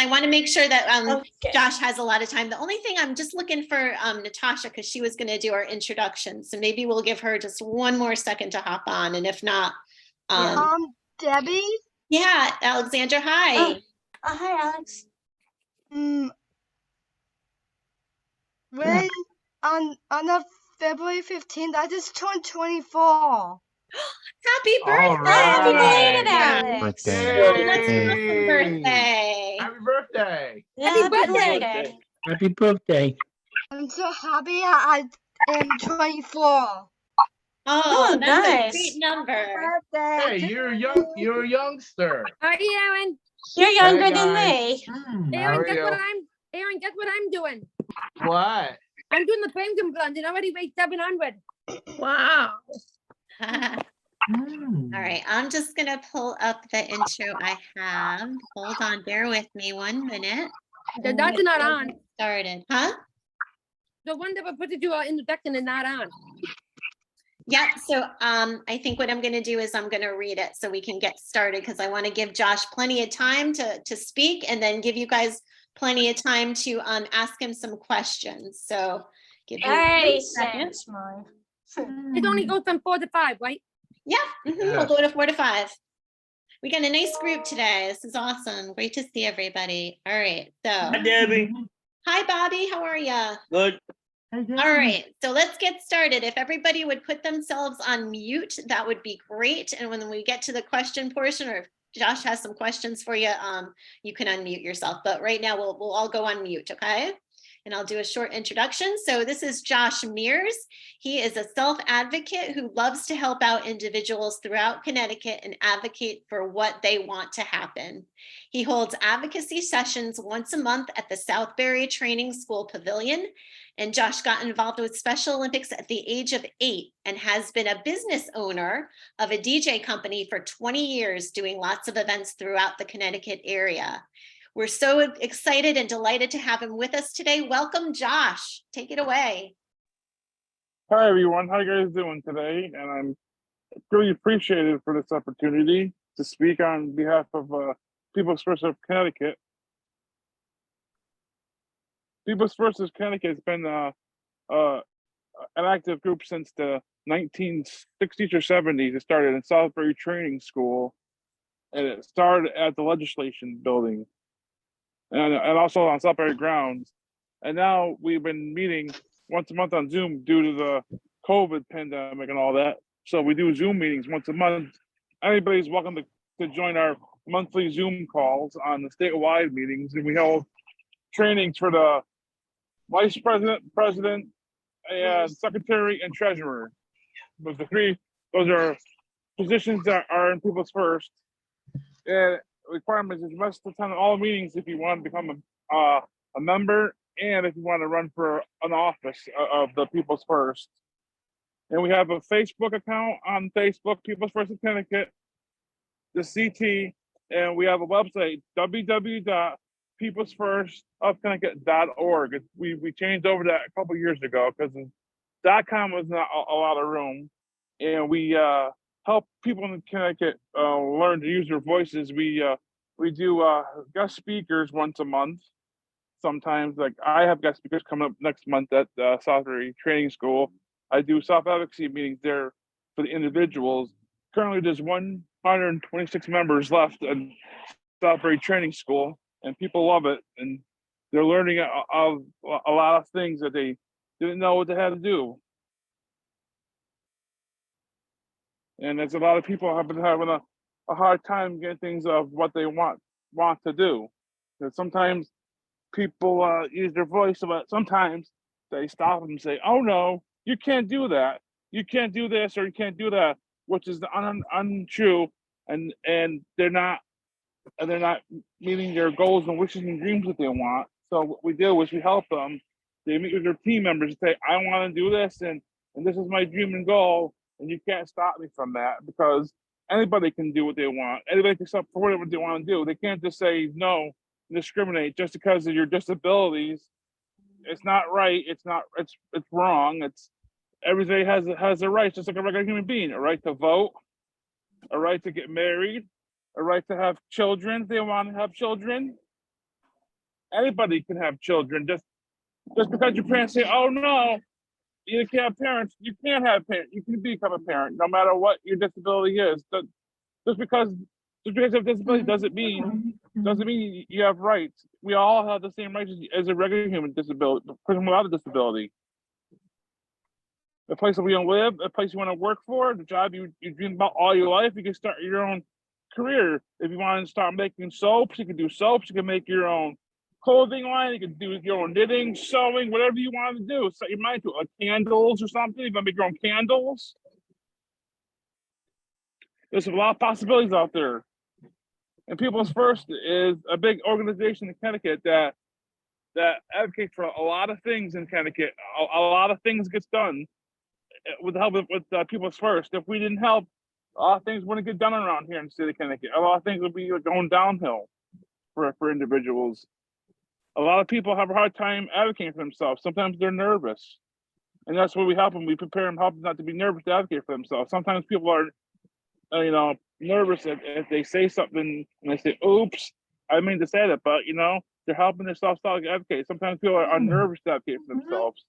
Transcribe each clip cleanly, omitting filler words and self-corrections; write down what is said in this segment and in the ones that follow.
I want to make sure that Okay. Josh has a lot of time. The only thing I'm just looking for Natasha, because she was going to do our introduction. So maybe we'll give her just one more second to hop on. And if not, Debbie? yeah, Alexandra, hi. Hi, Alex. When on the February 15th, I just turned 24. Happy birthday. All right. Happy belated, Yeah. Alex. Oh, that's an awesome birthday. Happy birthday. Yeah, Happy birthday. belated. Happy birthday. I'm so happy I am 24. Oh, that's nice. a great number. Hey, you're young. You're a youngster. Hi, Aaron. You're younger Hey, than guys. me. How are you? Aaron, guess what I'm doing? What? I'm doing the penguin blend and I already weighed 700. Wow. All right, I'm just gonna pull up the intro I have. Hold on, bear with me 1 minute. That's not on. Started, huh? The one that we put it to introduction is not on. Yeah, so I think what I'm gonna do is I'm gonna read it so we can get started because I want to give Josh plenty of time to speak and then give you guys plenty of time to ask him some questions. So give me 1 Alrighty, second. sounds mine. It only goes from 4 to 5, right? Yeah, we'll go to 4 to 5. We got a nice group today. This is awesome. Great to see everybody. All right, so. Hi, Debbie. Hi, Bobby. How are you? Good. All right, so let's get started. If everybody would put themselves on mute, that would be great. And when we get to the question portion, or if Josh has some questions for you, you can unmute yourself. But right now, we'll all go on mute, okay? And I'll do a short introduction. So this is Josh Mears. He is a self-advocate who loves to help out individuals throughout Connecticut and advocate for what they want to happen. He holds advocacy sessions once a month at the Southbury Training School Pavilion. And Josh got involved with Special Olympics at the age of 8 and has been a business owner of a DJ company for 20 years, doing lots of events throughout the Connecticut area. We're so excited and delighted to have him with us today. Welcome, Josh. Take it away. Hi, everyone. How you guys doing today? And I'm really appreciated for this opportunity to speak on behalf of People's First of Connecticut. People's First of Connecticut has been an active group since the 1960s or 70s. It started in Southbury Training School, and it started at the legislation building, and also on Southbury grounds. And now we've been meeting once a month on Zoom due to the COVID pandemic and all that. So we do Zoom meetings once a month. Anybody's welcome to join our monthly Zoom calls on the statewide meetings. And we hold trainings for the vice president, president, and secretary and treasurer. But the three, those are positions that are in People's First. And requirements is you must attend all meetings if you want to become a member and if you want to run for an office of the People's First. And we have a Facebook account on Facebook, People's First of Connecticut, the CT, and we have a website, www.peoplesfirstofconnecticut.org. We changed over that a couple years ago because .com was not a lot of room, and we help people in Connecticut learn to use their voices. We do guest speakers once a month. Sometimes, like I have guest speakers coming up next month at Southbury Training School. I do self-advocacy meetings there for the individuals. Currently, there's 126 members left at Southbury Training School, and people love it. And they're learning a lot of things that they didn't know what they had to do. And there's a lot of people have been having a hard time getting things of what they want to do. And sometimes people use their voice, but sometimes they stop and say, "Oh no, you can't do that. You can't do this or you can't do that," which is untrue, and they're not meeting their goals and wishes and dreams that they want. So what we do is we help them. They meet with their team members and say, "I want to do this, and this is my dream and goal, and you can't stop me from that because anybody can do what they want. Anybody can support what they want to do. They can't just say no and discriminate just because of your disabilities. It's not right. It's wrong. Everybody has a right, just like a regular human being, a right to vote, a right to get married, a right to have children if they want to have children, Anybody can have children. Just because your parents say, "Oh no, you can't have parents," you can't have parents. You can become a parent no matter what your disability is. Just because you have disability doesn't mean you have rights. We all have the same rights as a regular human disability, person without a disability. The place that we want to live, a place you want to work for, the job you dream about all your life. You can start your own career. If you want to start making soaps, you can do soaps. You can make your own clothing line. You can do your own knitting, sewing, whatever you want to do. Set your mind to it, like candles or something. You want to make your own candles. There's a lot of possibilities out there. And People's First is a big organization in Connecticut that advocates for a lot of things in Connecticut. A lot of things gets done with the help with People's First. If we didn't help, a lot of things wouldn't get done around here in the city of Connecticut. A lot of things would be going downhill for individuals. A lot of people have a hard time advocating for themselves. Sometimes they're nervous. And that's where we help them. We prepare them, help them not to be nervous to advocate for themselves. Sometimes people are, nervous if they say something and they say, "Oops, I mean to say that," but they're helping themselves to advocate. Sometimes people are nervous to advocate for themselves.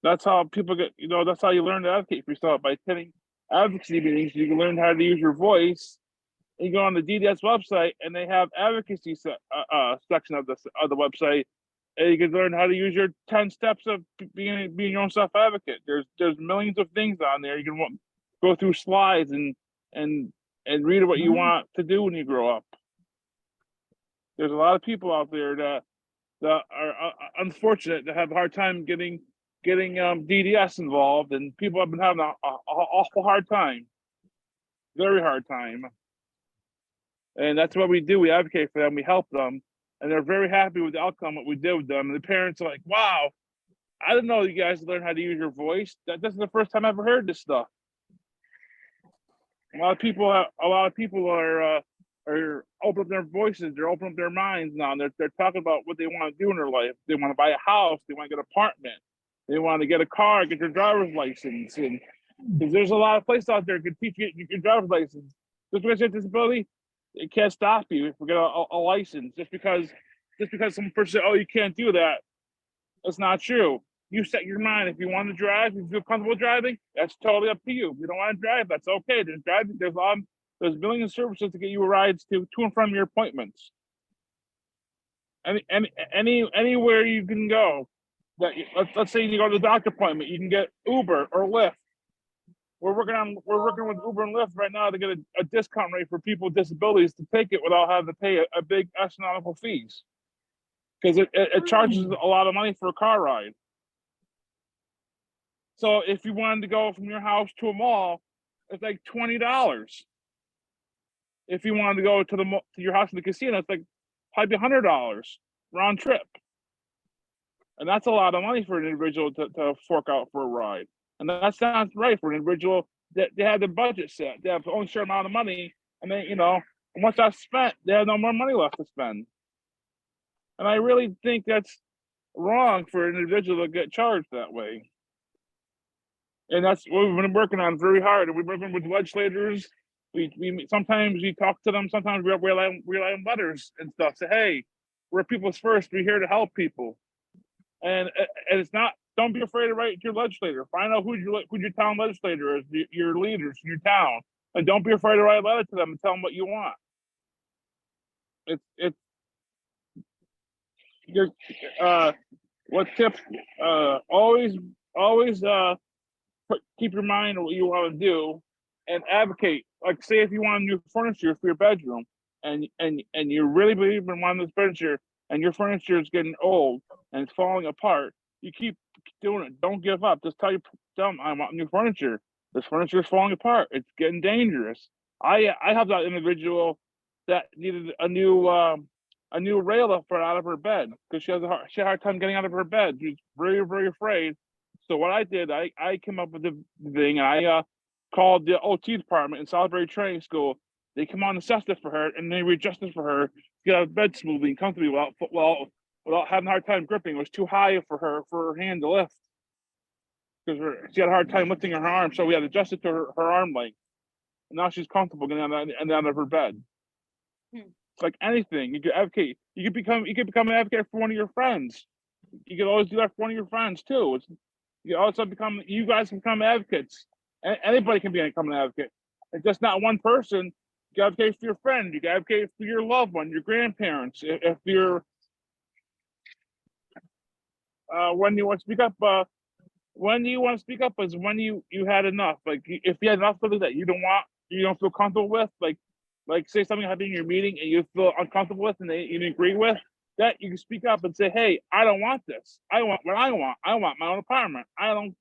That's how people get, that's how you learn to advocate for yourself, by attending advocacy meetings. You can learn how to use your voice. You go on the DDS website and they have advocacy section of the website, and you can learn how to use your 10 steps of being your own self-advocate. There's millions of things on there. You can go through slides and read what you want to do when you grow up. There's a lot of people out there that are unfortunate, that have a hard time getting DDS involved, and people have been having an awful hard time, very hard time. And that's what we do. We advocate for them. We help them, and they're very happy with the outcome, what we did with them. And the parents are like, "Wow, I didn't know you guys learned how to use your voice. This is the first time I ever heard this stuff." A lot of people are opening up their voices. They're opening up their minds now. And they're talking about what they want to do in their life. They want to buy a house. They want to get an apartment. They want to get a car, get their driver's license. And because there's a lot of places out there that can teach you your driver's license. Just because you have disability, it can't stop you if we get a license. Just because some person said, "Oh, you can't do that," that's not true. You set your mind. If you want to drive, if you feel comfortable driving, that's totally up to you. If you don't want to drive, that's okay. There's millions of services to get you rides to and from your appointments. Anywhere you can go. Let's say you go to the doctor appointment, you can get Uber or Lyft. We're working with Uber and Lyft right now to get a discount rate for people with disabilities to take it without having to pay a big astronomical fees, because it charges a lot of money for a car ride. So if you wanted to go from your house to a mall, it's like $20. If you wanted to go to your house to the casino, it's like probably $100 round trip. And that's a lot of money for an individual to fork out for a ride. And that sounds right for an individual that they have the budget set. They have only a certain amount of money, and they, once that's spent, they have no more money left to spend. And I really think that's wrong for an individual to get charged that way. And that's what we've been working on very hard. And we've been working with legislators. We sometimes we talk to them. Sometimes we rely on letters and stuff. Say, "Hey, we're People's First. We're here to help people." And it's not. Don't be afraid to write to your legislator. Find out who your town legislator is, your leaders in your town, and don't be afraid to write a letter to them and tell them what you want. What tip? Always keep your mind on what you want to do and advocate. Like, say if you want new furniture for your bedroom, and you really believe in wanting this furniture, and your furniture is getting old and it's falling apart, you keep doing it. Don't give up. Just tell them, "I want new furniture. This furniture is falling apart. It's getting dangerous." I have that individual that needed a new rail for out of her bed, because she had a hard time getting out of her bed. She's very, very afraid. So what I did, I came up with the thing, and I called the OT department in Salisbury Training School. They come on and assess it for her, and they readjust it for her to get out of bed smoothly and comfortably without having a hard time gripping. It was too high for her hand to lift, because she had a hard time lifting her arm. So we had to adjust it to her arm length. And now she's comfortable getting out of her bed. like anything. You could advocate. You could become an advocate for one of your friends. You could always do that for one of your friends too. You also become. You guys can become advocates. Anybody can become an advocate. It's just not one person. You advocate for your friend. You advocate for your loved one, your grandparents. If you're when you want to speak up, when you want to speak up is when you had enough. Like if you had enough of it that you don't feel comfortable with, like say something happened in your meeting and you feel uncomfortable with and you didn't agree with, that you can speak up and say, hey, I don't want this. I want what I want. I want my own apartment. And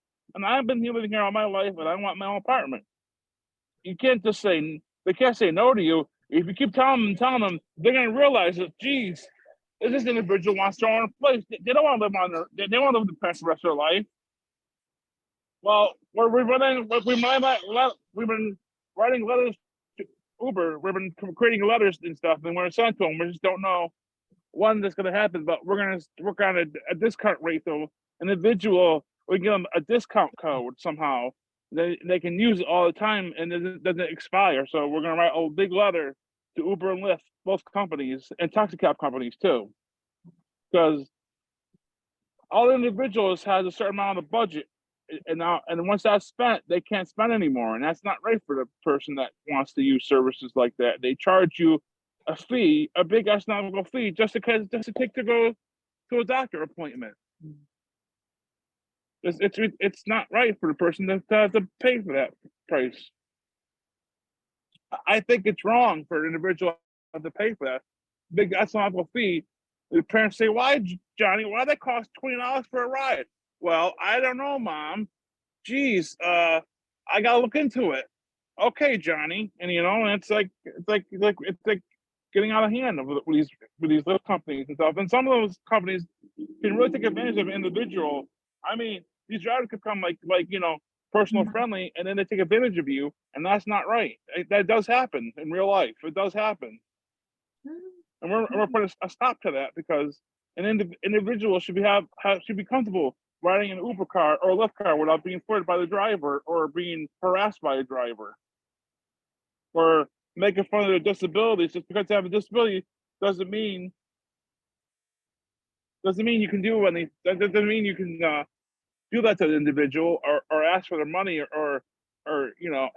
I've been living here all my life, and I want my own apartment. You can't just say they can't say no to you. If you keep telling them, they're gonna realize that, geez, this individual wants their own place. They don't want to live on their. They don't want to live the rest of their life. Well, we've been writing letters to Uber. We've been creating letters and stuff, and we're sent to them. We just don't know when that's going to happen. But we're going to work on a discount rate, though. An individual, we give them a discount code somehow. They can use it all the time, and it doesn't expire. So we're going to write a big letter to Uber and Lyft, both companies, and taxi cab companies too, because all individuals has a certain amount of budget, and once that's spent, they can't spend anymore, and that's not right for the person that wants to use services like that. They charge you a fee, a big astronomical fee, just to take to go to a doctor appointment. It's not right for the person to have to pay for that price. I think it's wrong for an individual to have to pay for that big astronomical fee. The parents say, "Why, Johnny? Why that cost $20 for a ride?" Well, I don't know, Mom. Geez, I gotta look into it. Okay, Johnny, and and it's like getting out of hand with these lift companies and stuff. And some of those companies can really take advantage of an individual. I mean, these drivers could come like personal friendly, and then they take advantage of you, and that's not right. That does happen in real life. It does happen, and we're putting a stop to that, because an individual should be comfortable riding an Uber car or a Lyft car without being flirted by the driver or being harassed by the driver or making fun of their disabilities. Just because they have a disability doesn't mean you can do anything. That doesn't mean you can do that to the individual or ask for their money or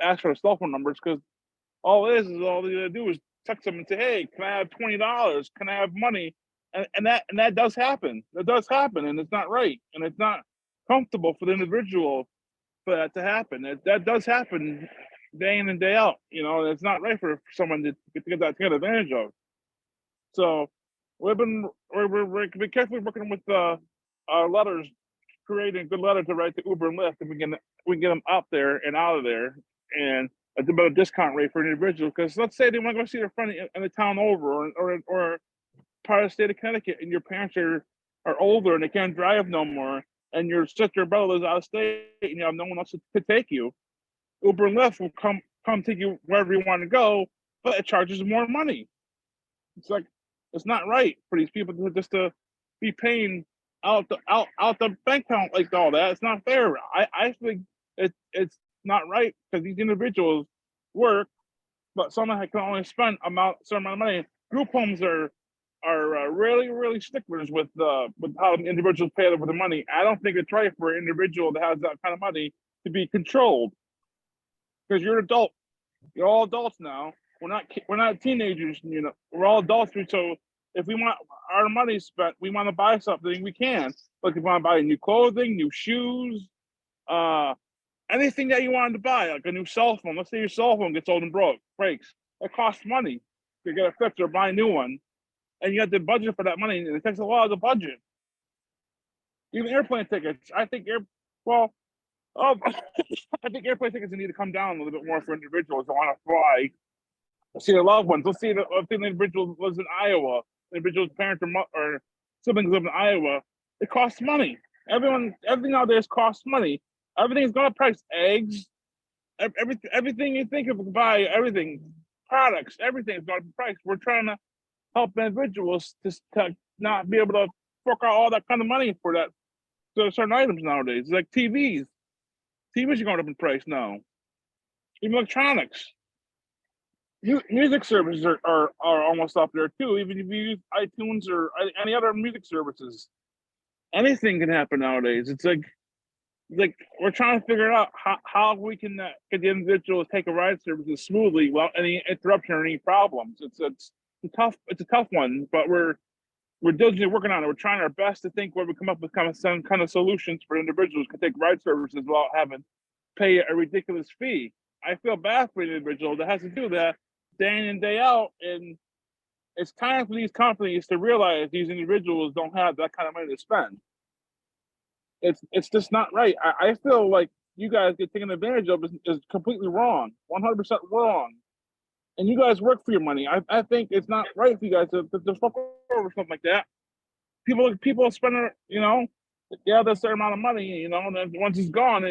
ask for their cell phone numbers, because all they gotta do is text them and say, hey, can I have $20? Can I have money? And that does happen. That does happen, and it's not right, and it's not comfortable for the individual for that to happen. That does happen day in and day out. And it's not right for someone to get advantage of. So we're carefully working with our letters, creating a good letter to write to Uber and Lyft, and we can get them out there and out of there, and a better discount rate for an individual. Because let's say they want to go see their friend in the town over, or part of the state of Connecticut, and your parents are older and they can't drive no more, and your sister or brother lives out of state, and you have no one else to take you. Uber and Lyft will come take you wherever you want to go, but it charges more money. It's not right for these people to be paying out the bank account like all that. It's not fair. I think it's not right, because these individuals work, but someone can only spend a certain amount of money. Group homes are really sticklers with how individuals pay over the money. I don't think it's right for an individual that has that kind of money to be controlled, because you're an adult. You're all adults now. We're not teenagers. We're all adults. So if we want our money spent, we want to buy something, we can. Like if you want to buy new clothing, new shoes, anything that you wanted to buy, like a new cell phone. Let's say your cell phone gets old and breaks. It costs money to get a fix or buy a new one. And you have to budget for that money, and it takes a lot of the budget. Even airplane tickets. I think I think airplane tickets need to come down a little bit more for individuals that want to fly, see their loved ones. Let's see if the individual lives in Iowa, the individual's parents or siblings live in Iowa. It costs money. Everything nowadays costs money. Everything's going to price. Eggs, everything you think of, buy everything, products, everything's going to be priced. We're trying to help individuals to not be able to fork out all that kind of money for that certain items nowadays. It's like TVs. TVs are going up in price now. Even electronics. music services are almost up there too. Even if you use iTunes or any other music services, anything can happen nowadays. It's like we're trying to figure out how we can get the individual to take a ride services smoothly without any interruption or any problems. It's a tough one, but we're diligently working on it. We're trying our best to think where we come up with some kind of solutions for individuals who can take ride services without having to pay a ridiculous fee. I feel bad for an individual that has to do that day in and day out, and it's time for these companies to realize these individuals don't have that kind of money to spend. It's just not right. I feel like you guys get taken advantage of is completely wrong, 100% wrong. And you guys work for your money. I think it's not right for you guys to fuck over something like that. People spend, a certain amount of money, and then once it's gone,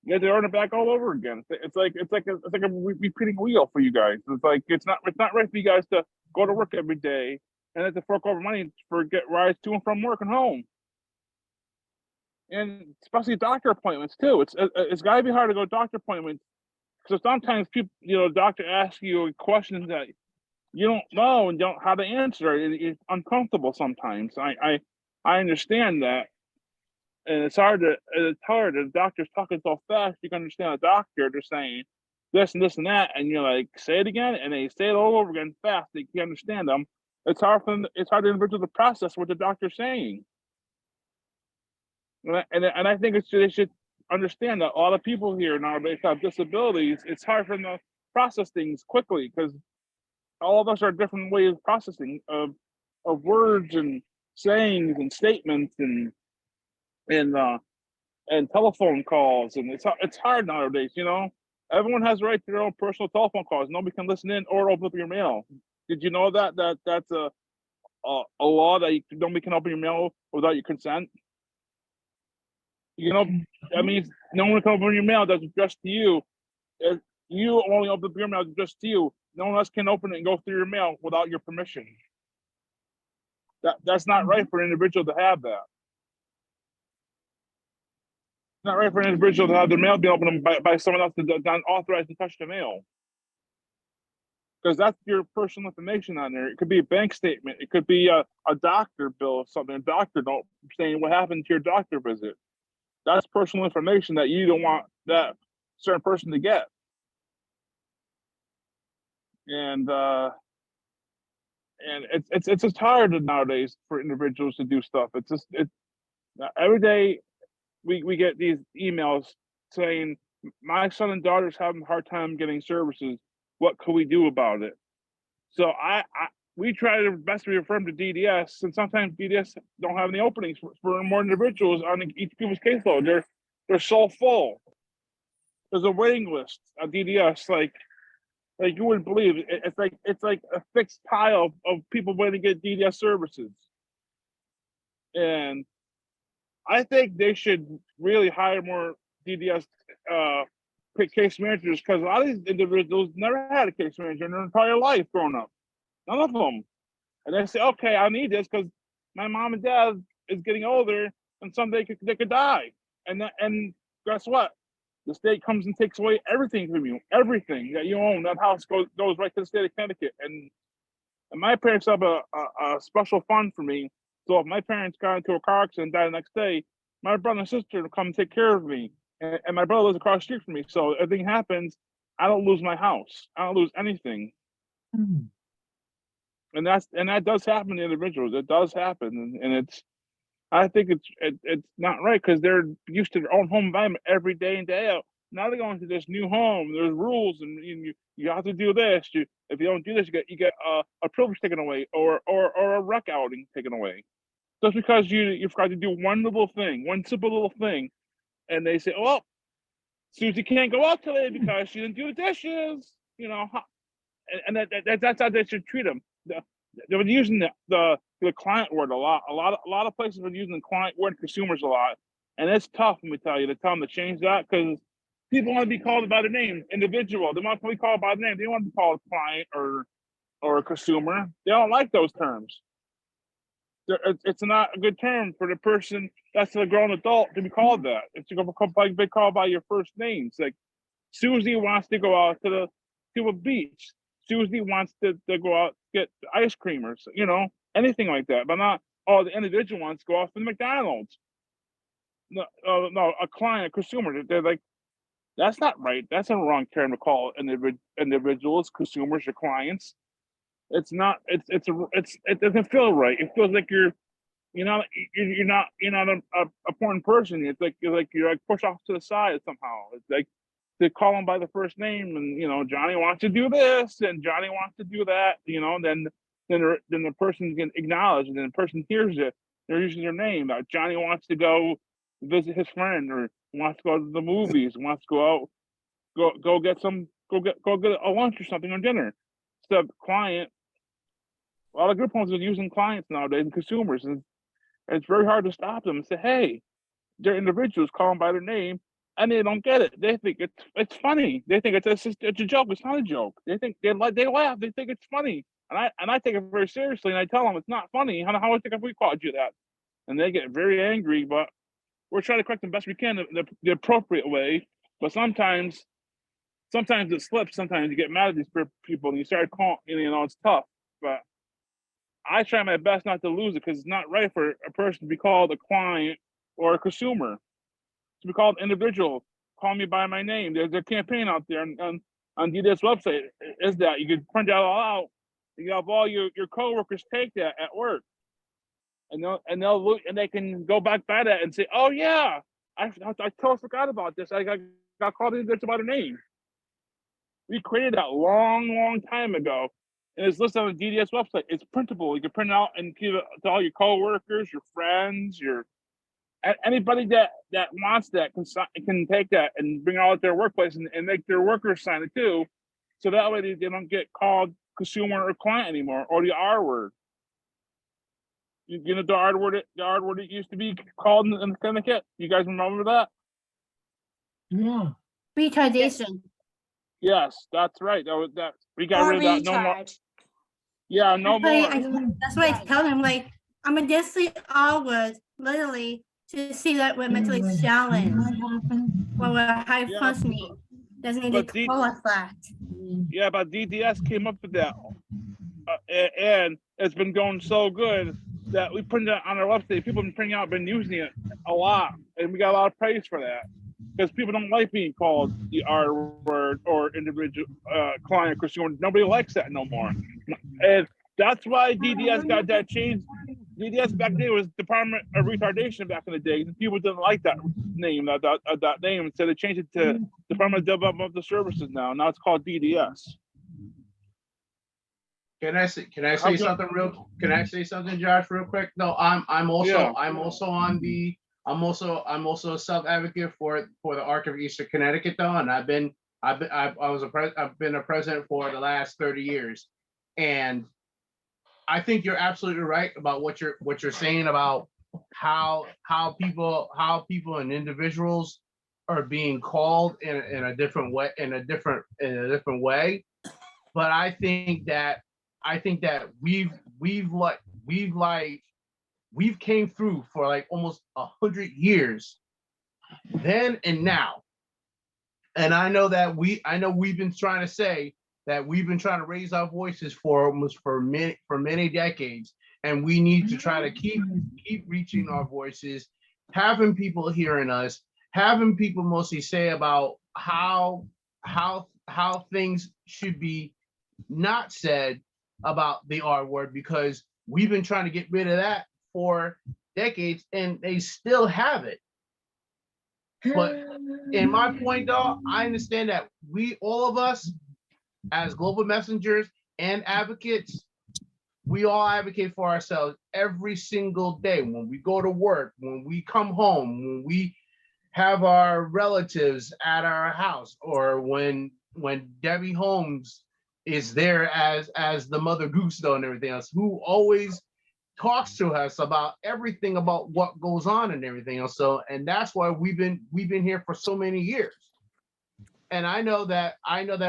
you have to earn it back all over again. It's like a repeating wheel for you guys. It's not right for you guys to go to work every day and have to fork over money for get rides to and from work and home. And especially doctor appointments too. It's got to be hard to go to doctor appointments because sometimes people, doctor asks you questions that you don't know and don't know how to answer. It's uncomfortable sometimes. I understand that, and it's hard. The doctor's talking so fast you can understand the doctor. They're saying this and this and that, and you're like, say it again, and they say it all over again fast. You can't understand them. It's hard for the individual to process what the doctor's saying. And I think they should understand that all the people here nowadays have disabilities. It's hard for them to process things quickly because all of us are different ways of processing of words and sayings and statements and telephone calls, and it's hard nowadays. Everyone has the right to their own personal telephone calls. Nobody can listen in or open up your mail. Did you know that's a law that nobody can open your mail without your consent? That means no one can open your mail that's addressed to you. If you only open up your mail addressed to you. No one else can open it and go through your mail without your permission. That's not right for an individual to have that. It's not right for an individual to have their mail be opened by someone else that's not authorized to touch the mail. Because that's your personal information on there. It could be a bank statement. It could be a doctor bill of something. A doctor note saying what happened to your doctor visit. That's personal information that you don't want that certain person to get. And it's just hard nowadays for individuals to do stuff. It's every day we get these emails saying my son and daughter's having a hard time getting services. What could we do about it? So we try to best refer them to DDS, and sometimes DDS don't have any openings for more individuals on each people's caseload. They're so full. There's a waiting list on DDS, like you wouldn't believe. It's like a fixed pile of people waiting to get DDS services. And I think they should really hire more DDS case managers because a lot of these individuals never had a case manager in their entire life growing up. None of them. And they say, okay, I need this because my mom and dad is getting older and someday they could die. And guess what? The state comes and takes away everything from you. Everything that you own. That house goes right to the state of Connecticut. And my parents have a special fund for me. So if my parents got into a car accident and died the next day, my brother and sister will come take care of me. And my brother lives across the street from me. So if anything happens, I don't lose my house. I don't lose anything. And that does happen to individuals. It does happen, and I think it's not right because they're used to their own home environment every day and day out. Now they're going to this new home. There's rules, and you have to do this. If you don't do this, you get a privilege taken away, or a rec outing taken away, just because you forgot to do one little thing, one simple little thing, and they say, "Oh, Susie can't go out today because she didn't do the dishes." And that's how they should treat them. They've been using the client word a lot. A lot of places have been using the client word consumers a lot, and it's tough. Let me tell you, to tell them to change that because people want to be called by the name, individual. They want to be called by the name. They want to be called a client or a consumer. They don't like those terms. It's not a good term for the person that's a grown adult to be called that. It's to be called by your first names. Like Susie wants to go out to a beach. Susie wants to go out get ice cream or anything like that, but not all the individual wants to go off to McDonald's. No, no, a client, a consumer. They're like, that's not right. That's a wrong term to call individuals, consumers, or clients. It's not. It doesn't feel right. It feels like you're not a important person. It's like you're like pushed off to the side somehow. It's like they call them by the first name, and Johnny wants to do this, and Johnny wants to do that. Then the person can acknowledge, and then the person hears it. They're using their name. Johnny wants to go visit his friend, or wants to go to the movies, wants to go out, go get a lunch or something, or dinner. So client, a lot of group homes are using clients nowadays and consumers, and it's very hard to stop them and say, hey, they're individuals, call them by their name, and they don't get it. They think it's funny. They think it's a joke. It's not a joke. They think they laugh. They think it's funny, and I take it very seriously. And I tell them it's not funny. How I think if we called you that, and they get very angry. But we're trying to correct them best we can the appropriate way. But sometimes it slips. Sometimes you get mad at these people and you start calling. It's tough. But I try my best not to lose it, because it's not right for a person to be called a client or a consumer. To be called individual. Call me by my name. There's a campaign out there on DDS website. Is that you can print that all out. You have all your coworkers take that at work, and they'll look, and they can go back by that and say, oh yeah, I totally forgot about this. I got called individual by the name. We created that long time ago, and it's listed on the DDS website. It's printable. You can print it out and give it to all your coworkers, your friends, anybody that wants that can take that and bring it out at their workplace and make their workers sign it too, so that way they don't get called consumer or client anymore, or the R word. The R word. The R word it used to be called in Connecticut. You guys remember that? Yeah. Retardation. Yes, that's right. That we got Or rid of that. No more. retard. Yeah, no more. That's why I tell them, like, I'm against the R word, literally, to see that we're mentally challenged, when we're high Yeah. functioning. Doesn't need But to call us that. Yeah, but DDS came up with that, and it's been going so good that we put it on our website. People have been using it a lot, and we got a lot of praise for that, because people don't like being called the R word or individual client consumer. Nobody likes that no more, and that's why DDS got that changed. DDS back then was Department of Retardation back in the day. People didn't like that name, that name, so they changed it to Department of Developmental Services now. Now it's called DDS. Can I say something real? Can I say something, Josh, real quick? No, I'm also a self-advocate for the Arc of Eastern Connecticut, though, and I've been a president for the last 30 years, and I think you're absolutely right about what you're saying about how people and individuals are being called in a different way. But I think that we've came through for like almost 100 years, then and now. And I know we've been trying to say that we've been trying to raise our voices for many decades, and we need to try to keep reaching our voices, having people hearing us, having people mostly say about how things should be not said about the R word, because we've been trying to get rid of that for decades, and they still have it. But in my point, though, I understand that all of us, as global messengers and advocates, we all advocate for ourselves every single day. When we go to work, when we come home, when we have our relatives at our house, or when Debbie Holmes is there as the mother goose, though, and everything else, who always talks to us about everything about what goes on and everything else. So, and that's why we've been here for so many years. And I know that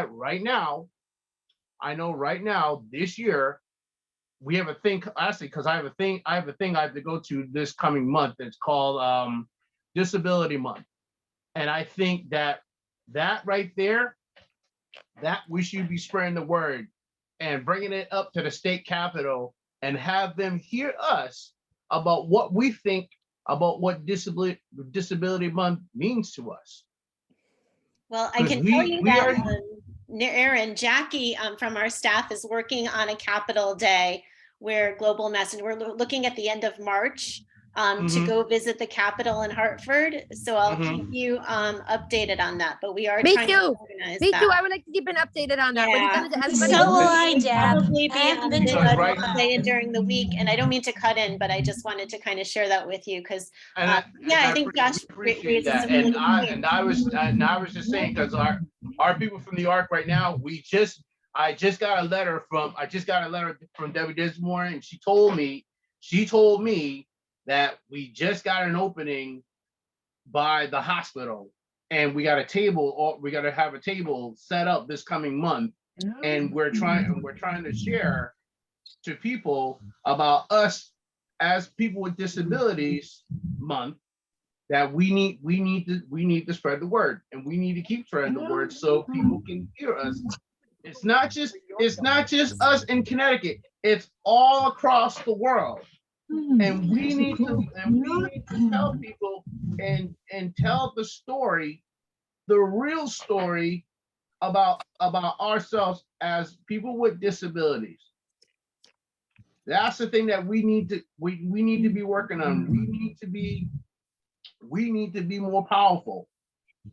right now, this year, we have a thing, actually, because I have a thing I have to go to this coming month. It's called Disability Month. And I think that right there, that we should be spreading the word and bringing it up to the state capitol and have them hear us about what we think about what disability month means to us. Well, I 'Cause can we- tell you we that, are- Aaron, Jackie from our staff is working on a Capitol Day where Global Message, we're looking at the end of March to go visit the Capitol in Hartford. So I'll keep you updated on that, but we are Me trying to too. organize Me that. too. I would like to keep an updated on that. What are you Yeah. gonna do? Everybody So else? will I, we Deb. probably be I on haven't been to video. Because I right don't wanna say it during the week, and I don't mean to cut in, but I just wanted to kind of share that with you because And I think Josh appreciate raises that. some really And good I points. was just saying, because our people from the ARC right now, I just got a letter from Debbie Dismore, and she told me that we just got an opening by the hospital, and we got to have a table set up this coming month, and we're trying to share to people about us as people with disabilities month, that we need to spread the word, and we need to keep spreading the word so people can hear us. It's not just us in Connecticut, it's all across the world. And we need to tell people and tell the story, the real story about ourselves as people with disabilities. That's the thing that we need to be working on. We need to be more powerful.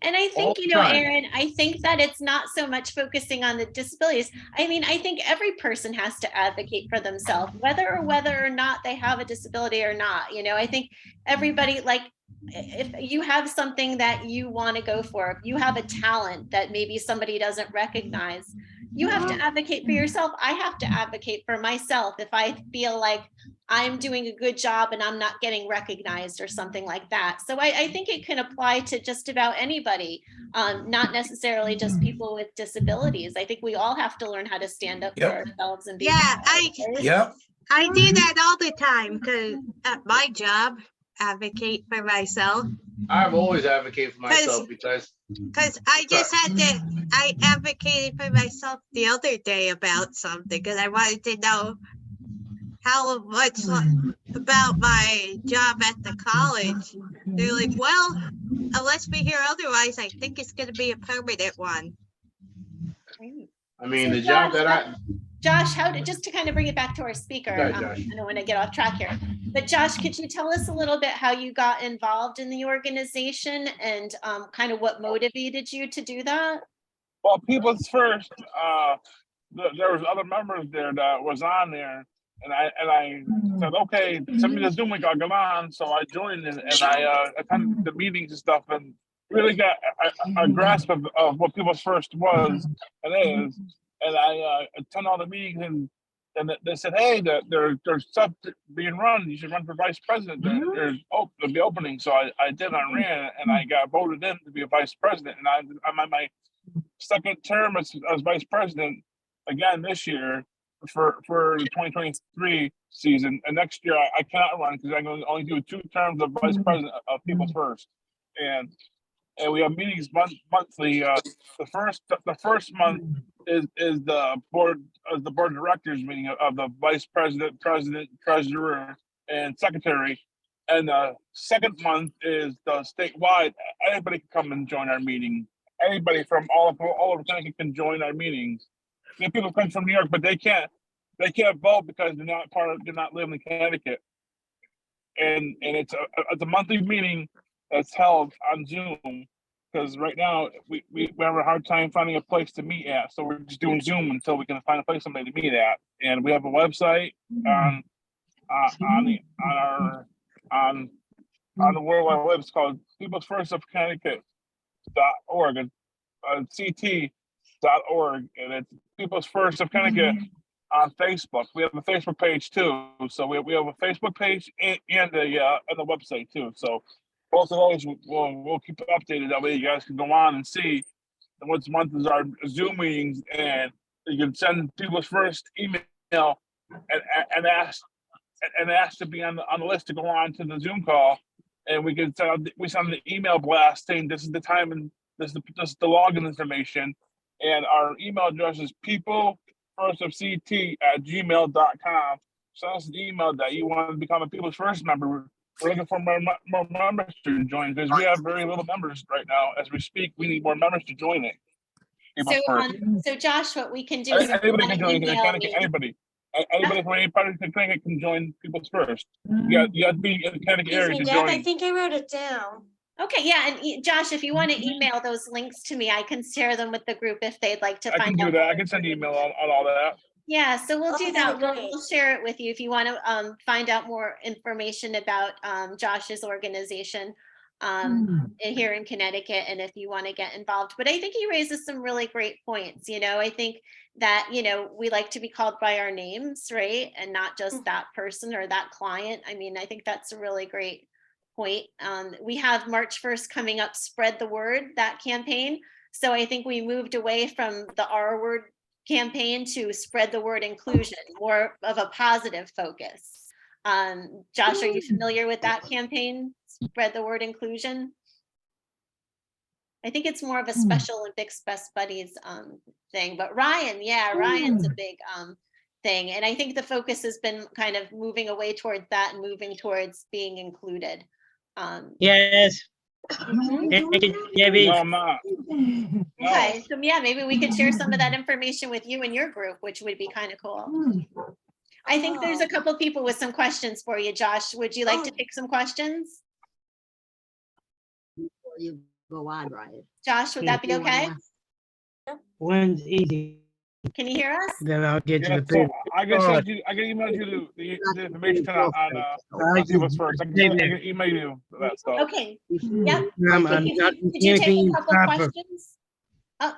And I all think, the time. Aaron, I think that it's not so much focusing on the disabilities. I mean, I think every person has to advocate for themselves, whether or not they have a disability or not. I think everybody, like, if you have something that you want to go for, if you have a talent that maybe somebody doesn't recognize, you have to advocate for yourself. I have to advocate for myself if I feel like I'm doing a good job and I'm not getting recognized or something like that. So I think it can apply to just about anybody, not necessarily just people with disabilities. I think we all have to learn how to stand up for ourselves and be. Yeah, Yep. I do that all the time because at my job, advocate for myself. I've always advocated for myself because I advocated for myself the other day about something because I wanted to know how much about my job at the college. They're like, well, unless we hear otherwise, I think it's going to be a permanent one. I mean, So the job that Josh, just to kind of bring it back to our speaker, Go ahead, Josh. I don't want to get off track here, but Josh, could you tell us a little bit how you got involved in the organization and kind of what motivated you to do that? Well, People's First, there was other members there that was on there, and I said, okay, send me the Zoom link, I'll get on. So I joined and I attended the meetings and stuff, and really got a grasp of what People's First was and is. And I attend all the meetings, and they said, hey, there's stuff being run. You should run for vice president. There'll be opening. So I did. I ran, and I got voted in to be a vice president. And I'm on my second term as vice president again this year for the 2023 season. And next year I cannot run because I can only do 2 terms of vice president of People's First. And we have meetings monthly. The first month is the board of directors meeting of the vice president, treasurer, and secretary. And the second month is the statewide. Anybody can come and join our meeting. Anybody from all over Connecticut can join our meetings. There are people come from New York, but they can't vote because they're not living in Connecticut. And it's a monthly meeting that's held on Zoom, because right now we have a hard time finding a place to meet at. So we're just doing Zoom until we can find a place somebody to meet at. And we have a website on the World Wide Web. It's called People's First of Connecticut.org, ct.org, and it's People's First of Connecticut on Facebook. We have a Facebook page too. So we have a Facebook page and the website too. So both of those we'll keep it updated. That way you guys can go on and see. And once a month is our Zoom meetings, and you can send People's First email and ask to be on the list to go on to the Zoom call. And we send an email blast saying this is the time and this is the login information. And our email address is people peoplesfirstofct@gmail.com. Send us an email that you want to become a People's First member. We're looking for more members to join because we have very little members right now. As we speak, we need more members to join it. People's So, First. so Josh, what we can do is if you Anybody want can to join. email me. Anybody. Anybody from any part of Connecticut can join People's First. You got to be in the Connecticut area to join. I think I wrote it down. Okay, yeah, and Josh, if you want to email those links to me, I can share them with the group if they'd like to I can find do out. that. more I can send email information. on all that. Yeah, so we'll do Okay, that. We'll great. share it with you if you want to find out more information about Josh's organization here in Connecticut, and if you want to get involved. But I think he raises some really great points. You know, I think that, you know, we like to be called by our names, right? And not just that person or that client. I mean, I think that's a really great point. We have March 1st coming up, Spread the Word, that campaign. So I think we moved away from the R word campaign to Spread the Word inclusion, more of a positive focus. Josh, are you familiar with that campaign, Spread the Word inclusion? I think it's more of a Special Olympics Best Buddies thing, but Ryan, yeah, Ryan's a big thing. And I think the focus has been kind of moving away towards that and moving towards being included. Yes. Mhm. Thank you, Debbie. No, I'm not. Okay, so yeah, maybe we could share some of that information with you and your group, which would be kind of cool. I think there's a couple people with some questions for you, Josh. Would you like to take some questions? Before you go on, Ryan. Josh, would that be okay? One's easy. Can you hear us? Then I'll get Yeah, to the so big. I can send you. I can email you the information on People's First. I can email you that stuff. Okay, yep. I'm Could you not take a anything couple proper. questions? Oh,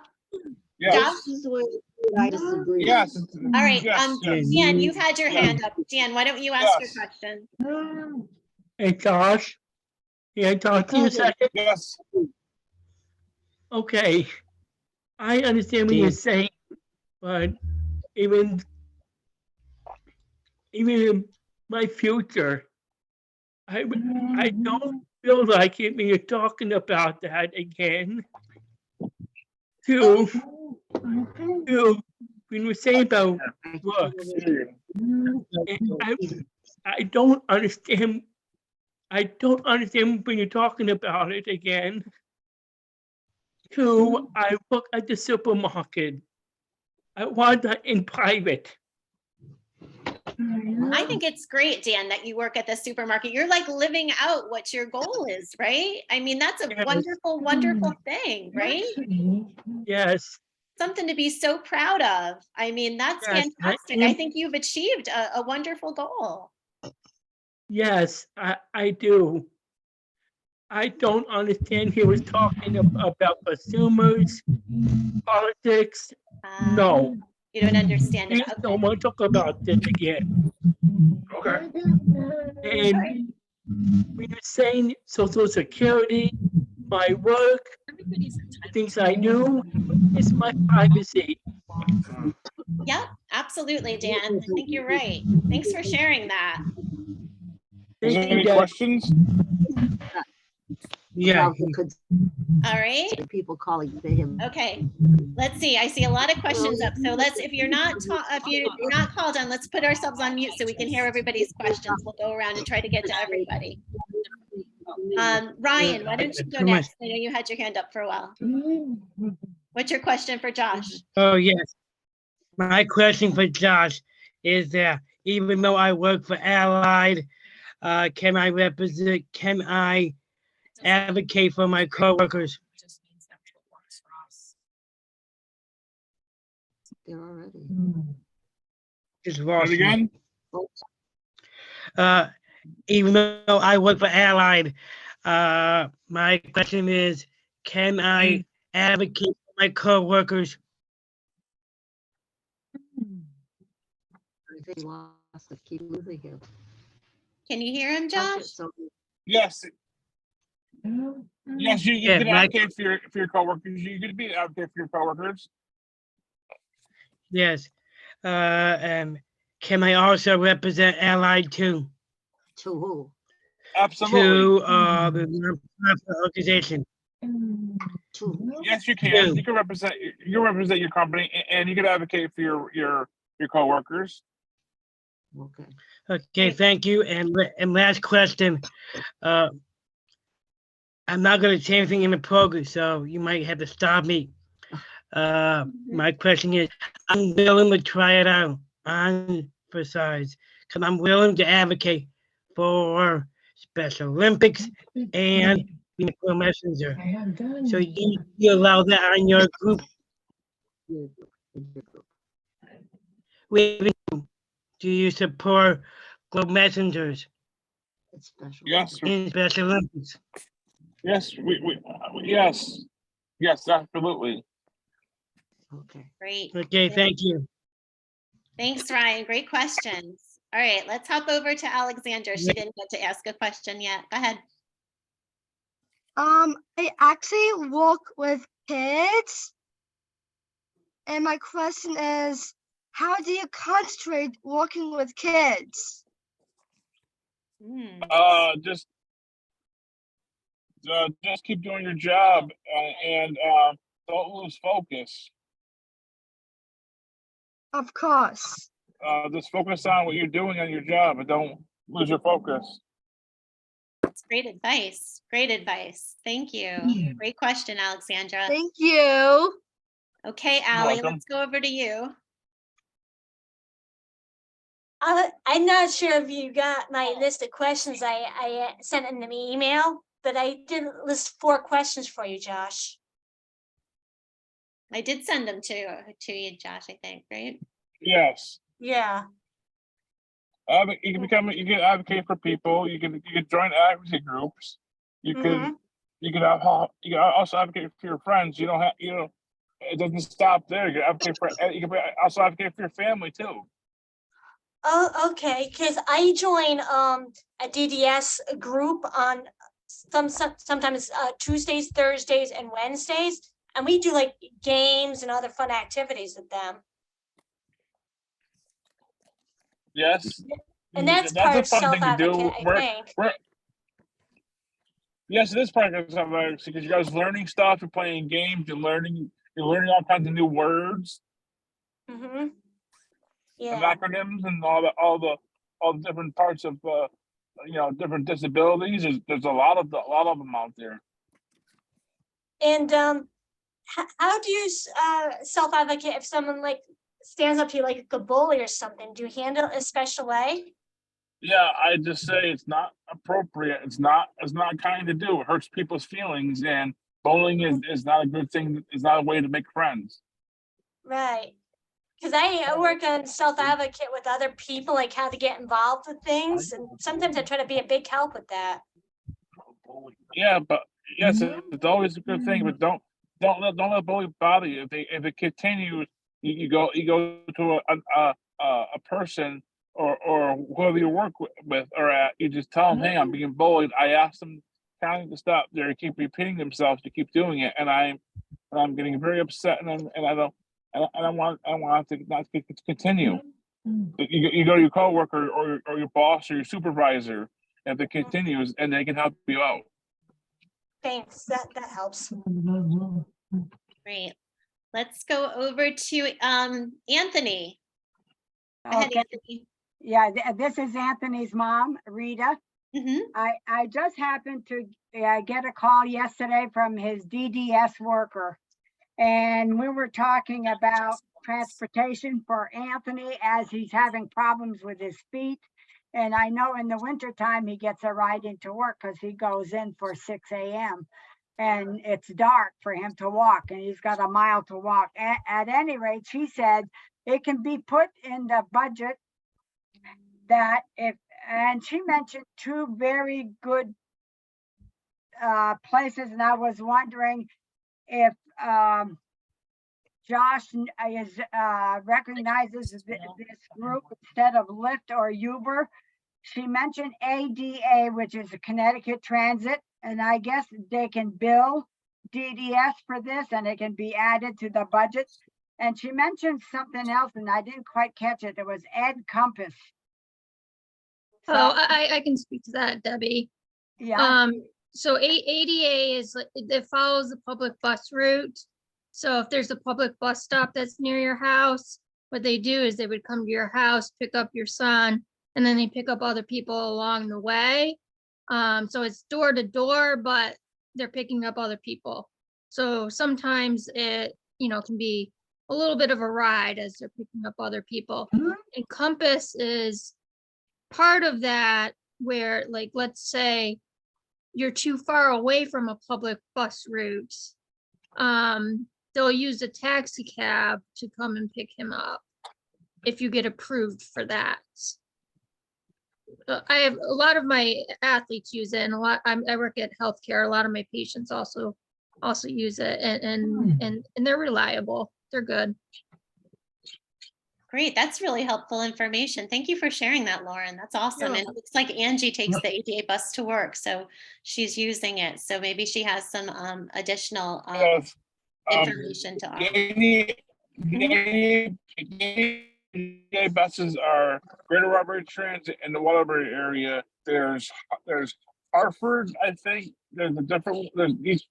Yes. Josh? This is where I disagree. Yes. All right, Yes. Yes. Dan, you've had your hand up. Dan, why don't you ask your Yes. question? Hey, Josh. Can I talk to you a second? Yes. Okay. I understand what you're saying, but even in my future, I don't feel like it when you're talking about that again. When we're saying about work, I don't understand. I don't understand when you're talking about it again. I work at the supermarket. I want that in private. I think it's great, Dan, that you work at the supermarket. You're like living out what your goal is, right? I mean, that's a Yes. wonderful, wonderful thing, right? Yes. Something to be so proud of. I mean, that's Yes, fantastic. I think you've achieved a wonderful goal. Yes, I do. I don't understand. He was talking about consumers, politics. No, You don't understand please it. don't want to talk about this again. Okay. And when you're saying Social Security, my work, things I do, it's my privacy. Yep, absolutely, Dan. I think you're right. Thanks for sharing that. Is there any Deb. questions? Yeah. All right. People calling to him. Okay. Let's see. I see a lot of questions up. So if you're not called on, let's put ourselves on mute so we can hear everybody's questions. We'll go around and try to get to everybody. Ryan, why don't you go next? I know you had your hand up for a while. What's your question for Josh? Oh, yes. My question for Josh is that even though I work for Allied, can I advocate for my coworkers? There already. Just Say lost it me. again? Even though I work for Allied, my question is, can I advocate for my coworkers? I think he lost it. Keep losing him. Can you hear him, Josh? So Yes. Yes, you Yeah, can my- advocate for your coworkers. You can be an advocate for your coworkers. Yes. Can I also represent Allied too? to who? Absolutely. To the nonprofit organization? Two. Yes, you can. Yeah. You can represent your company, and you can advocate for your coworkers. Okay. Okay, thank you. And last question. I'm not going to say anything in the program, so you might have to stop me. My question is, I'm willing to try it out on for size, because I'm willing to advocate for Special Olympics and being a messenger. So you allow that on your group? Good. Good group. Do you support Globe Messengers It's special. Yes, in Special Olympics? yes, yes, absolutely. Okay. Great. Okay, thank you. Thanks, Ryan. Great questions. All right, let's hop over to Alexandra. She didn't get to ask a question yet. Go ahead. I actually work with kids. And my question is, how do you concentrate working with kids? Just keep doing your job, and don't lose focus. Of course. Just focus on what you're doing on your job, and don't lose your focus. That's great advice. Great advice. Thank you. Great question, Alexandra. Thank you. Okay, Allie, welcome. let's go over to you. I'm not sure if you got my list of questions I sent in the email, but I did list 4 questions for you, Josh. I did send them to you, Josh, I think, right? Yes. Yeah. You can advocate for people. You can join advocacy groups. You can also advocate for your friends. You don't have it doesn't stop there. You can also advocate for your family too. Oh, okay. Because I join a DDS group on sometimes Tuesdays, Thursdays, and Wednesdays, and we do like games and other fun activities with them. Yes. And that's part a of fun thing to do. SelfAdvocate, I think. Yes, it is part of SelfAdvocacy because you guys learning stuff, you're playing games, you're learning all kinds of new words Mm-hmm. and Yeah. acronyms and all the different parts of different disabilities. There's a lot of them out there. And how do you self-advocate if someone like stands up to you like a bully or something? Do you handle it a special way? Yeah, I just say it's not appropriate. It's not kind to do. It hurts people's feelings, and bullying is not a good thing. It's not a way to make friends. Right. Because I work on self-advocate with other people, like how to get involved with things. And sometimes I try to be a big help with that. Yeah, but yes, it's always a good thing, but don't let bullying bother you. If it continues, you go to a person or whoever you work with or at, you just tell them, hey, I'm being bullied. I asked them kindly to stop. They keep repeating themselves to keep doing it, and I'm getting very upset, and I want to not continue. You go to your coworker or your boss or your supervisor if it continues, and they can help you out. Thanks. That helps. Great. Let's go over to Anthony. Go ahead, Okay. Anthony. Yeah, this is Anthony's mom, Rita. Mhm. I just happened to get a call yesterday from his DDS worker. And we were talking about transportation for Anthony as he's having problems with his feet. And I know in the wintertime, he gets a ride into work because he goes in for 6 a.m. and it's dark for him to walk and he's got a mile to walk. At any rate, she said it can be put in the budget that and she mentioned 2 very good places. And I was wondering if Josh recognizes this group instead of Lyft or Uber. She mentioned ADA, which is a Connecticut Transit, and I guess they can bill DDS for this and it can be added to the budget. And she mentioned something else and I didn't quite catch it. It was Ed Compass. Oh, I can speak to that, Debbie. Yeah. so ADA is, it follows the public bus route. So if there's a public bus stop that's near your house, what they do is they would come to your house, pick up your son, and then they pick up other people along the way. So it's door to door, but they're picking up other people. So sometimes it, can be a little bit of a ride as they're picking up other people. And Compass is part of that, where, like, let's say you're too far away from a public bus route. They'll use a taxi cab to come and pick him up if you get approved for that. I have a lot of my athletes use it, and I work at healthcare. A lot of my patients also use it, and they're reliable. They're good. Great, that's really helpful information. Thank you for sharing that, Lauren. That's awesome. And it looks like Angie takes the ADA bus to work, so she's using it. So maybe she has some additional information to offer. The buses are Greater Waterbury Transit in the Waterbury area. There's Hartford, I think. There's a different.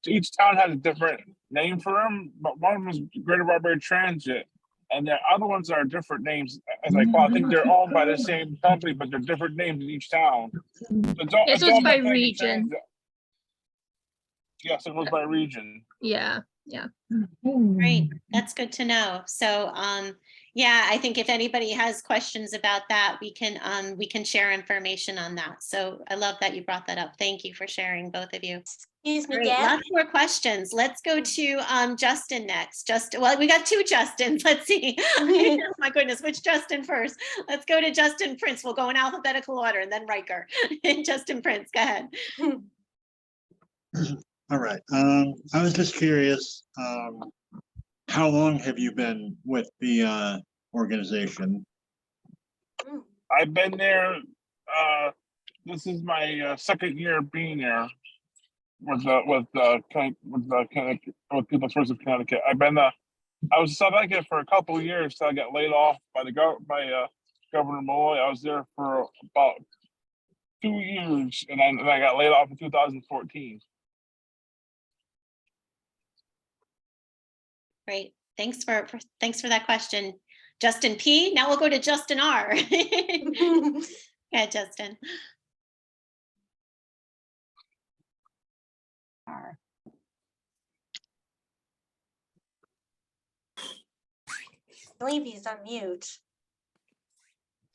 Each town has a different name for them, but one of them is Greater Waterbury Transit, and the other ones are different names. I think they're owned by the same company, but they're different names in each town. It's by region. Yes, it was by region. Yeah. Great, that's good to know. So yeah, I think if anybody has questions about that, we can share information on that. So I love that you brought that up. Thank you for sharing, both of you. Excuse me, Great, Deb. lots more questions. Let's go to Justin next. Well, we got two Justins. Let's see. Oh my goodness, which Justin first? Let's go to Justin Prince. We'll go in alphabetical order, and then Riker. Justin Prince, go ahead. All right. I was just curious, how long have you been with the organization? I've been there. This is my second year being there with People's First of Connecticut. I was a South for a couple of years till I got laid off by Governor Malloy. I was there for about 2 years, and I got laid off in 2014. Great. Thanks for that question, Justin P. Now we'll go to Justin R. Yeah, Justin. I believe he's on mute.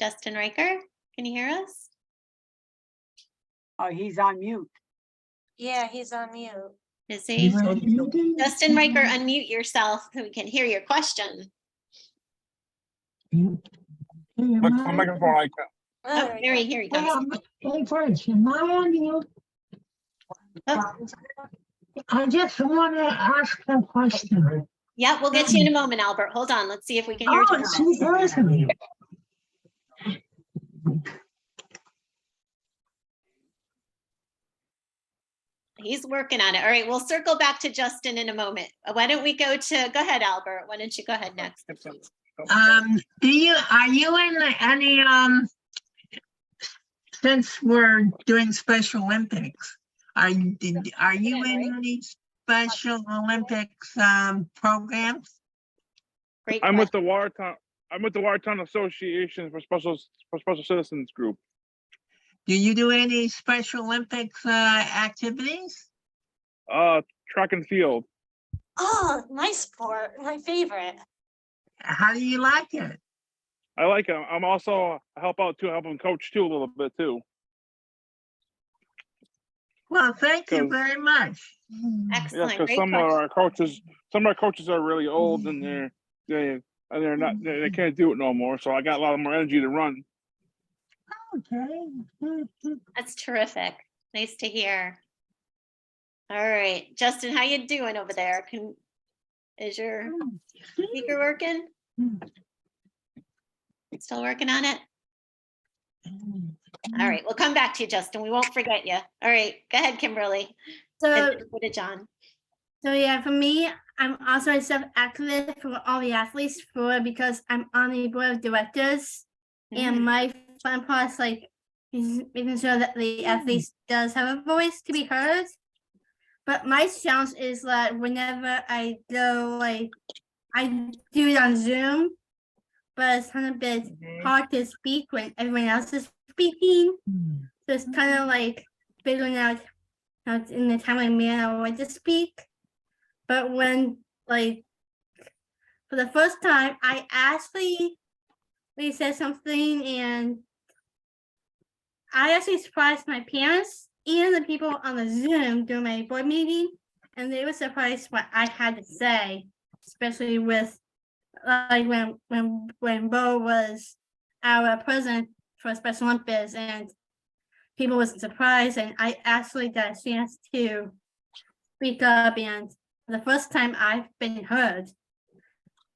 Justin Riker, can you hear us? Oh, he's on mute. Yeah, he's on mute. Is he? Justin Riker, unmute yourself so we can hear your question. Microphone icon. Oh, here he comes. I just want to ask a question. Yeah, we'll get you in a moment, Albert. Hold on. Let's see if we can hear you. She hears me. He's working on it. All right, we'll circle back to Justin in a moment. Why don't we go ahead, Albert. Why don't you go ahead next? Are you in any since we're doing Special Olympics, are you in any Special Olympics programs? Great. I'm with the Watertown Association for Special Citizens Group. Do you do any Special Olympics activities? Track and field. Oh, my sport, my favorite. How do you like it? I like it. I'm also help them coach too a little bit too. Well, thank you very much. Excellent. Yeah, because some of our coaches are really old and they can't do it no more. So I got a lot more energy to run. Okay. That's terrific. Nice to hear. All right, Justin, how you doing over there? Is your speaker working? Still working on it? All right, we'll come back to you, Justin. We won't forget you. All right, go ahead, Kimberly. So, Go to John. so yeah, for me, I'm also a self-activist for all the athletes because I'm on the board of directors. And my fun part is like is making sure that the athletes does have a voice to be heard. But my challenge is that whenever I go, like, I do it on Zoom, but it's kind of a bit hard to speak when everyone else is speaking. So it's kind of like figuring out how to, in a timely manner when to speak. But when, like, for the first time, I actually said something, and I actually surprised my parents and the people on the Zoom during my board meeting, and they were surprised what I had to say, especially with like when Bo was our president for Special Olympics, and people was surprised, and I actually got a chance to speak up, and for the first time I've been heard,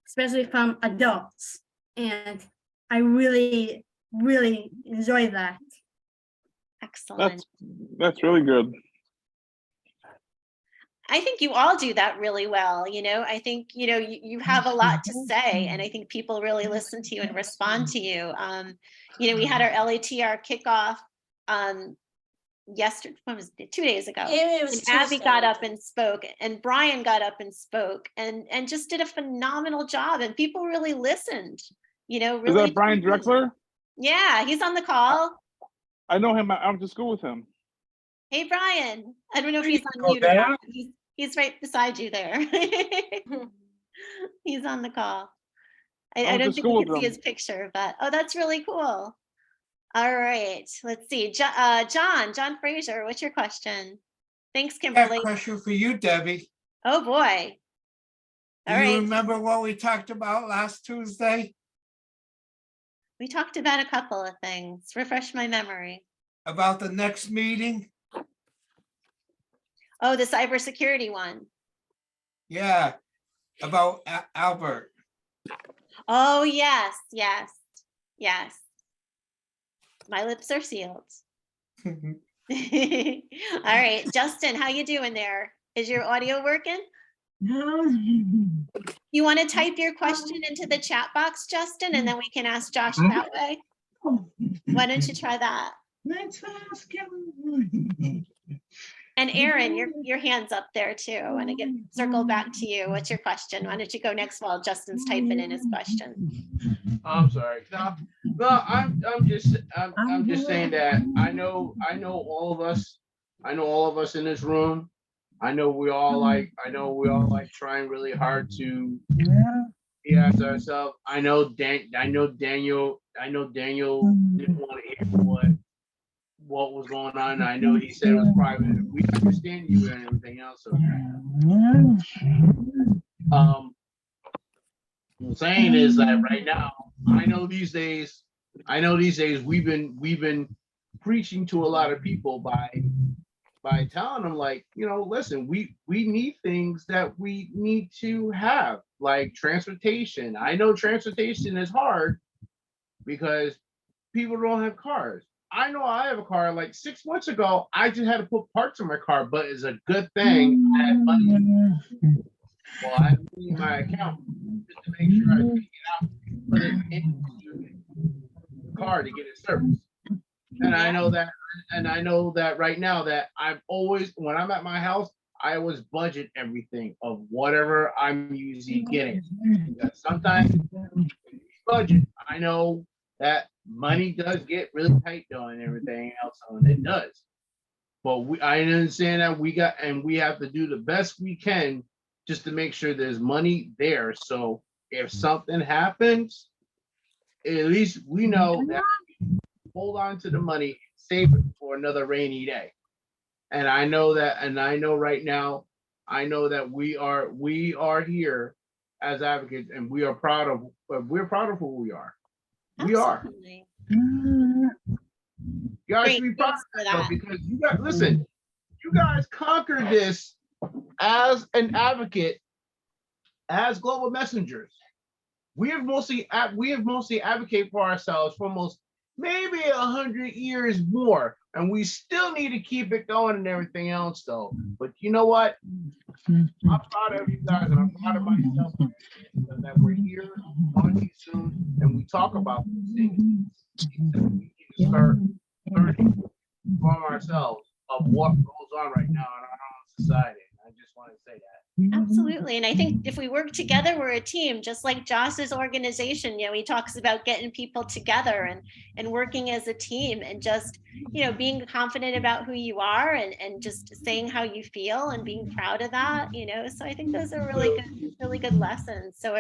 especially from adults, and I really enjoy that. Excellent. That's really good. I think you all do that really well. You know, I think, you know, you have a lot to say, and I think people really listen to you and respond to you. You know, we had our LATR kickoff yesterday, what was it, 2 days ago. It was And Abby Tuesday. got up and spoke, and Brian got up and spoke, and just did a phenomenal job, and people really listened, you know, Is really. that Brian Drexler? Yeah, he's on the call. I know him. I went to school with him. Hey, Brian. I don't know if he's on go mute or not. there. He's right beside you there. He's on the call. I went don't to think school we can with see him. his picture, but oh, that's really cool. All right, let's see. John Fraser, what's your question? Thanks, I have Kimberly. a question for you, Debbie. Oh, boy. Do All you right. remember what we talked about last Tuesday? We talked about a couple of things. Refresh my memory. About the next meeting? Oh, the cybersecurity one. Yeah, about Albert. Oh, yes. My lips are sealed. All right, Justin, how you doing there? Is your audio working? You want to type your question into the chat box, Justin, and then we can ask Josh that way? Why don't you try that? Let's ask him. And Aaron, your hand's up there too. I want to circle back to you. What's your question? Why don't you go next while Justin's typing in his question? I'm sorry. No, I'm just saying that I know all of us. I know all of us in this room. I know we all like trying really hard to be after ourselves. I know Daniel didn't want to hear what was going on. I know he said it was private. We understand you and everything else. What I'm saying is that right now, I know these days we've been preaching to a lot of people by telling them, like, you know, listen, we need things that we need to have, like transportation. I know transportation is hard because people don't have cars. I know I have a car. Like 6 months ago, I just had to put parts in my car, but it's a good thing I had money. Well, I had money in my account just to make sure I take it out, put it into the car to get it serviced. And I know that right now that I've always, when I'm at my house, I always budget everything of whatever I'm usually getting. Because sometimes when you budget, I know that money does get really tight though and everything else, and it does. But I understand that we have to do the best we can just to make sure there's money there. So if something happens, at least we know that we hold on to the money, save it for another rainy day. And I know right now, I know that we are here as advocates, and we're proud of who we are. Absolutely. We are. You guys Great, should be proud thanks for of yourself that. because you guys conquered this as an advocate, as global messengers. We have mostly advocated for ourselves for almost maybe 100 years more, and we still need to keep it going and everything else though. But you know what? I'm proud of you guys, and I'm proud of myself that we're here on these Zooms and we talk about these things. We need to start learning from ourselves of what goes on right now in our own society. I just want to say that. Absolutely. And I think if we work together, we're a team, just like Josh's organization. He talks about getting people together and working as a team and just, being confident about who you are and just saying how you feel and being proud of that, So I think those are really good lessons. So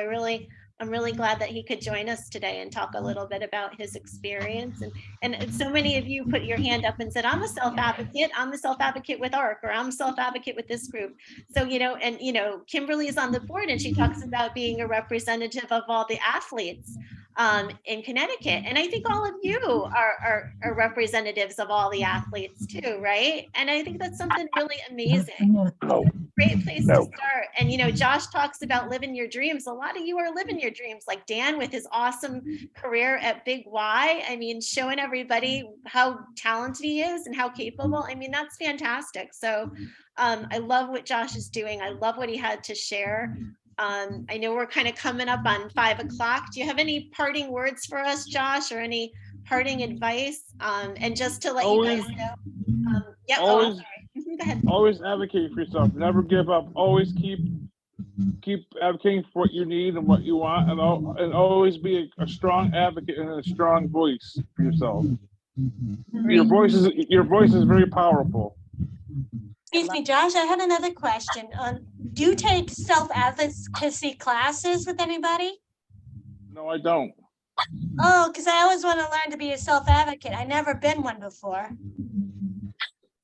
I'm really glad that he could join us today and talk a little bit about his experience. And so many of you put your hand up and said, I'm a self-advocate. I'm a self-advocate with ARC, or I'm a self-advocate with this group. So, Kimberly is on the board and she talks about being a representative of all the athletes in Connecticut. And I think all of you are representatives of all the athletes too, right? And I think that's something really amazing. Great place to start. And Josh talks about living your dreams. A lot of you are living your dreams, like Dan with his awesome career at Big Y. I mean, showing everybody how talented he is and how capable. I mean, that's fantastic. So I love what Josh is doing. I love what he had to share. I know we're kind of coming up on 5 o'clock. Do you have any parting words for us, Josh, or any parting advice? And just to let you guys know. Yeah. Always, Go ahead. always advocate for yourself. Never give up. Always keep advocating for what you need and what you want, and always be a strong advocate and a strong voice for yourself. Your voice is very powerful. Excuse me, Josh, I had another question. Do you take self-advocacy classes with anybody? No, I don't. Oh, because I always want to learn to be a self-advocate. I never been one before.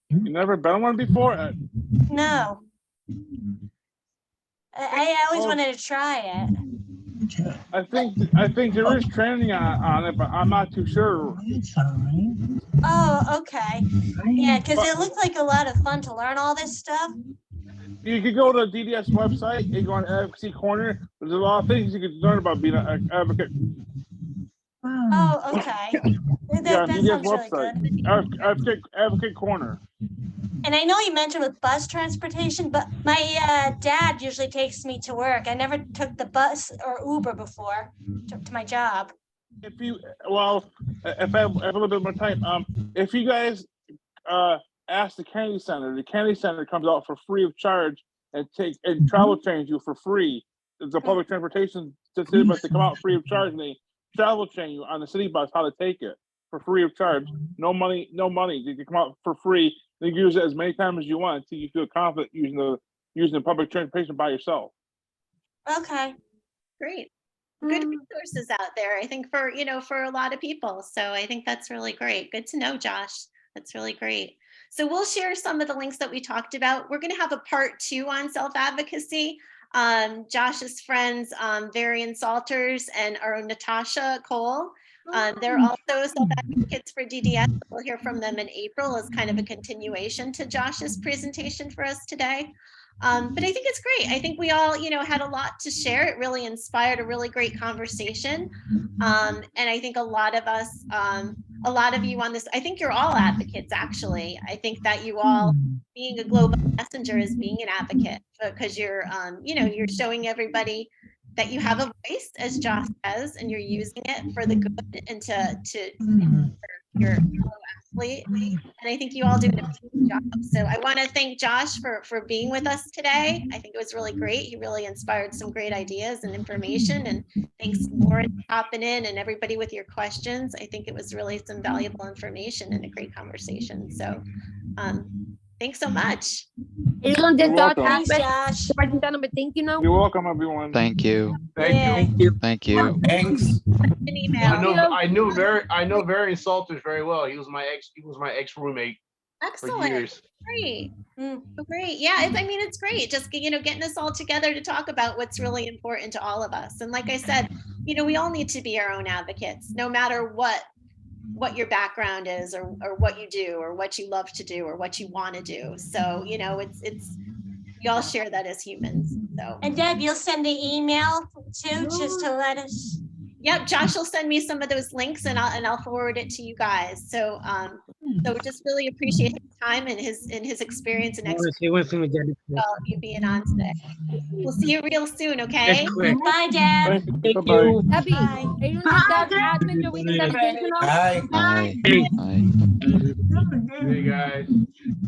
You never been one before? No. I always wanted to try it. I think there is training on it, but I'm not too sure. Oh, okay. Yeah, because it looked like a lot of fun to learn all this stuff. You could go to the DDS website and go on Advocacy Corner. There's a lot of things you could learn about being an advocate. Oh, okay. Yeah, That DDS sounds really website. good. Advocate Corner. And I know you mentioned with bus transportation, but my dad usually takes me to work. I never took the bus or Uber before to my job. If I have a little bit more time, if you guys ask the Kennedy Center comes out for free of charge and travel trains you for free. It's a public transportation city bus. They come out free of charge and they travel train you on the city bus how to take it for free of charge. No money. They can come out for free. You can use it as many times as you want until you feel confident using the public transportation by yourself. Okay. Great. Good resources out there, I think, for a lot of people. So I think that's really great. Good to know, Josh. That's really great. So we'll share some of the links that we talked about. We're going to have a part 2 on self-advocacy. Josh's friends, Varian Salters and our Natasha Cole. They're also self-advocates for DDS. We'll hear from them in April as kind of a continuation to Josh's presentation for us today. But I think it's great. I think we all, had a lot to share. It really inspired a really great conversation. And I think a lot of us, a lot of you on this, I think you're all advocates, actually. I think that you all, being a global messenger is being an advocate because you're, you're showing everybody that you have a voice, as Josh says, and you're using it for the good and to your fellow athlete. And I think you all do an amazing job. So I want to thank Josh for being with us today. I think it was really great. He really inspired some great ideas and information. And thanks, Lauren, for hopping in and everybody with your questions. I think it was really some valuable information and a great conversation. So thanks so much. You're welcome. Thanks, Josh. Thank you now. You're welcome, everyone. Thank you. Thank you. Thank you. Thanks. An email. I know Varian Salters very well. He was my ex roommate for Excellent. years. Great. Great. Yeah, it's great. Just, getting us all together to talk about what's really important to all of us. And like I said, we all need to be our own advocates, no matter what your background is or what you do or what you love to do or what you want to do. So, it's we all share that as humans. So. And Deb, you'll send the email too, just to let us. Yep, Josh will send me some of those links and I'll forward it to you guys. So so just really appreciate his time and his experience and expertise. You being on today. We'll see you real soon, okay? Bye, Deb. Thank you. Abby, are you admin? You're waiting Bye. Bye. Hey guys.